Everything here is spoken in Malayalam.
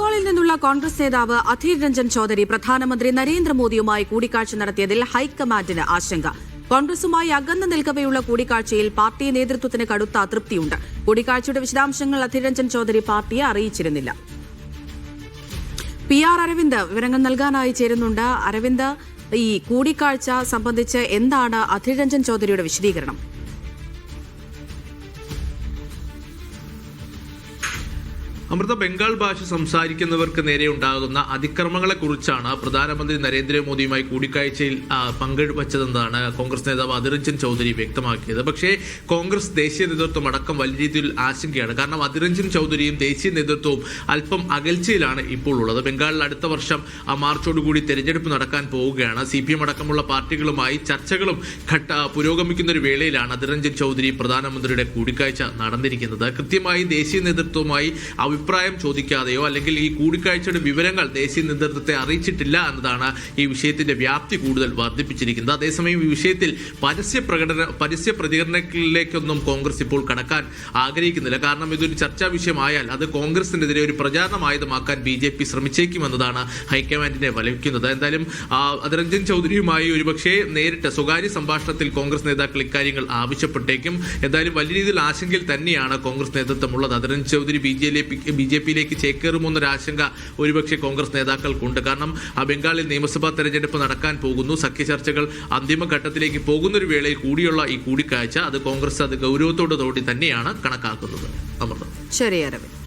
ബംഗാളിൽ നിന്നുള്ള കോൺഗ്രസ് നേതാവ് അധീർ രഞ്ജൻ ചൌധരി പ്രധാനമന്ത്രി നരേന്ദ്രമോദിയുമായി കൂടിക്കാഴ്ച നടത്തിയതിൽ ഹൈക്കമാൻഡിന് ആശങ്ക. കോൺഗ്രസുമായി അകന്നു നിൽക്കവെയുള്ള കൂടിക്കാഴ്ചയിൽ പാർട്ടി നേതൃത്വത്തിന് കടുത്ത അതൃപ്തിയുണ്ട്. കൂടിക്കാഴ്ചയുടെ വിശദാംശങ്ങൾ അധീർ രഞ്ജൻ ചൌധരി പാർട്ടിയെ അറിയിച്ചിരുന്നില്ല. PR അരവിന്ദ് വിവരങ്ങൾ നൽകാനായി ചേരുന്നുണ്ട്. അരവിന്ദ്, ഈ കൂടിക്കാഴ്ച സംബന്ധിച്ച് എന്താണ് അധീർ രഞ്ജൻ ചൌധരിയുടെ വിശദീകരണം? അമൃത, ബംഗാൾ ഭാഷ സംസാരിക്കുന്നവർക്ക് നേരെ ഉണ്ടാകുന്ന അതിക്രമങ്ങളെക്കുറിച്ചാണ് പ്രധാനമന്ത്രി നരേന്ദ്രമോദിയുമായി കൂടിക്കാഴ്ചയിൽ പങ്കുവച്ചതെന്നാണ് കോൺഗ്രസ് നേതാവ് അധീർ രഞ്ജൻ ചൌധരി വ്യക്തമാക്കിയത്. പക്ഷേ കോൺഗ്രസ് ദേശീയ നേതൃത്വം അടക്കം വലിയ രീതിയിൽ ആശങ്കയാണ്. കാരണം അധീർ രഞ്ജൻ ചൌധരിയും ദേശീയ നേതൃത്വവും അല്പം അകൽച്ചയിലാണ് ഇപ്പോൾ ഉള്ളത്. ബംഗാളിൽ അടുത്ത വർഷം മാർച്ചോടുകൂടി തെരഞ്ഞെടുപ്പ് നടക്കാൻ പോവുകയാണ്. CPM അടക്കമുള്ള പാർട്ടികളുമായി ചർച്ചകളും പുരോഗമിക്കുന്ന ഒരു വേളയിലാണ് അധീർ രഞ്ജൻ ചൌധരി പ്രധാനമന്ത്രിയുടെ കൂടിക്കാഴ്ച നടന്നിരിക്കുന്നത്. കൃത്യമായി ദേശീയ നേതൃത്വവുമായി അഭിപ്രായം ചോദിക്കാതെയോ അല്ലെങ്കിൽ ഈ കൂടിക്കാഴ്ചയുടെ വിവരങ്ങൾ ദേശീയ നേതൃത്വത്തെ അറിയിച്ചിട്ടില്ല എന്നതാണ് ഈ വിഷയത്തിന്റെ വ്യാപ്തി കൂടുതൽ വർദ്ധിപ്പിച്ചിരിക്കുന്നത്. അതേസമയം ഈ വിഷയത്തിൽ പരസ്യ പ്രതികരണങ്ങളിലേക്കൊന്നും കോൺഗ്രസ് ഇപ്പോൾ കടക്കാൻ ആഗ്രഹിക്കുന്നില്ല. കാരണം ഇതൊരു ചർച്ചാ വിഷയമായാൽ അത് കോൺഗ്രസിനെതിരെ ഒരു പ്രചാരണമായുധമാക്കാൻ BJP ശ്രമിച്ചേക്കുമെന്നതാണ് ഹൈക്കമാൻഡിനെ വലയ്ക്കുന്നത്. എന്തായാലും അധീർ രഞ്ജൻ ചൌധരിയുമായി ഒരുപക്ഷെ നേരിട്ട് സ്വകാര്യ സംഭാഷണത്തിൽ കോൺഗ്രസ് നേതാക്കൾ ഇക്കാര്യങ്ങൾ ആവശ്യപ്പെട്ടേക്കും. എന്തായാലും വലിയ രീതിയിൽ ആശങ്കയിൽ തന്നെയാണ് കോൺഗ്രസ് നേതൃത്വമുള്ളത്. അധീർ രഞ്ജൻ ചൌധരി BJPയിലേക്ക് ചേക്കേറുമെന്നൊരു ആശങ്ക ഒരുപക്ഷെ കോൺഗ്രസ് നേതാക്കൾക്കുണ്ട്. കാരണം ബംഗാളിൽ നിയമസഭാ തെരഞ്ഞെടുപ്പ് നടക്കാൻ പോകുന്നു. സഖ്യ ചർച്ചകൾ അന്തിമഘട്ടത്തിലേക്ക് പോകുന്നൊരു വേളയിൽ കൂടിയുള്ള ഈ കൂടിക്കാഴ്ച അത് കോൺഗ്രസ് അത് ഗൗരവത്തോടുകൂടി തന്നെയാണ് കണക്കാക്കുന്നത്. അമൃത. ശരി അരവിന്ദ്.